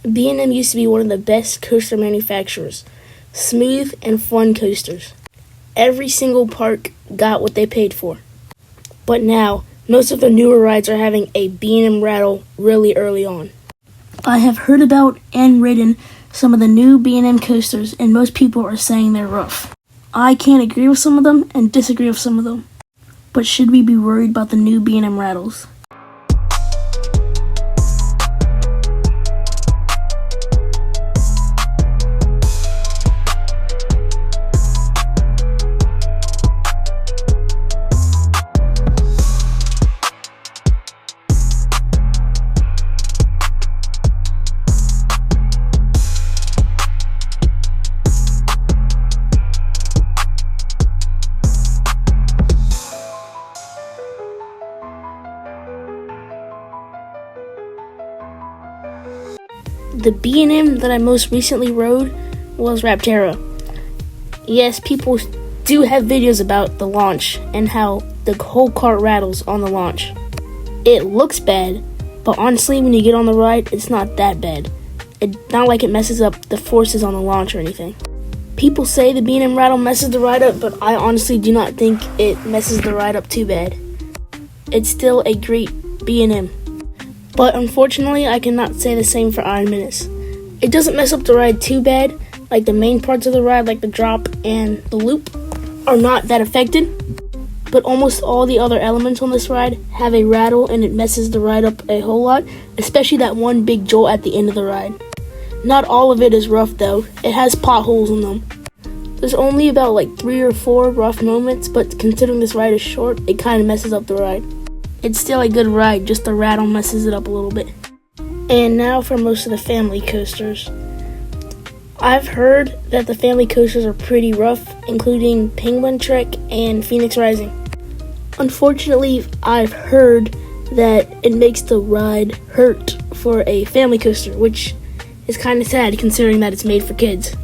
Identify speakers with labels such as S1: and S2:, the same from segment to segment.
S1: B&M used to be one of the best coaster manufacturers. Smooth and fun coasters. Every single park got what they paid for. But now, most of the newer rides are having a B&M rattle really early on. I have heard about and ridden some of the new B&M coasters, and most people are saying they're rough. I can't agree with some of them and disagree with some of them. But should we be worried about the new B&M rattles? The B&M that I most recently rode was Raptera. Yes, people do have videos about the launch and how the whole cart rattles on the launch. It looks bad, but honestly, when you get on the ride, it's not that bad. It's not like it messes up the forces on the launch or anything. People say the B&M rattle messes the ride up, but I honestly do not think it messes the ride up too bad. It's still a great B&M. But unfortunately, I cannot say the same for Iron Menace. It doesn't mess up the ride too bad, like the main parts of the ride, like the drop and the loop, are not that affected. But almost all the other elements on this ride have a rattle, and it messes the ride up a whole lot, especially that one big jolt at the end of the ride. Not all of it is rough though, it has potholes in them. There's only about like 3 or 4 rough moments, but considering this ride is short, it kind of messes up the ride. It's still a good ride, just the rattle messes it up a little bit. And now for most of the family coasters. I've heard that the family coasters are pretty rough, including Penguin Trek and Phoenix Rising. Unfortunately, I've heard that it makes the ride hurt for a family coaster, which is kind of sad considering that it's made for kids.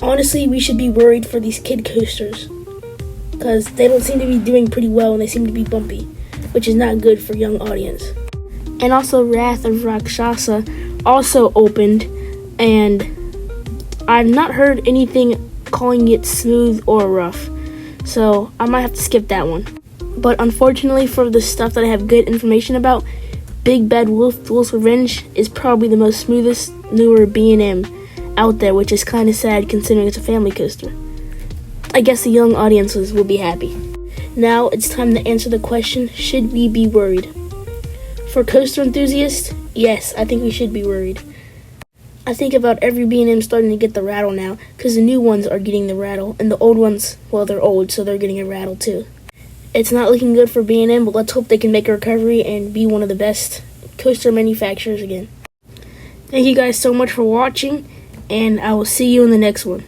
S1: Honestly, we should be worried for these kid coasters, because they don't seem to be doing pretty well and they seem to be bumpy, which is not good for young audience. And also Wrath of Rakshasa also opened, and I've not heard anything calling it smooth or rough, so I might have to skip that one. But unfortunately for the stuff that I have good information about, Big Bad Wolf Wolf's Revenge is probably the most smoothest newer B&M out there, which is kind of sad considering it's a family coaster. I guess the young audiences will be happy. Now it's time to answer the question, should we be worried? For coaster enthusiasts, yes, I think we should be worried. I think about every B&M starting to get the rattle now, because the new ones are getting the rattle, and the old ones, well, they're old, so they're getting a rattle too. It's not looking good for B&M, but let's hope they can make a recovery and be one of the best coaster manufacturers again. Thank you guys so much for watching, and I will see you in the next one.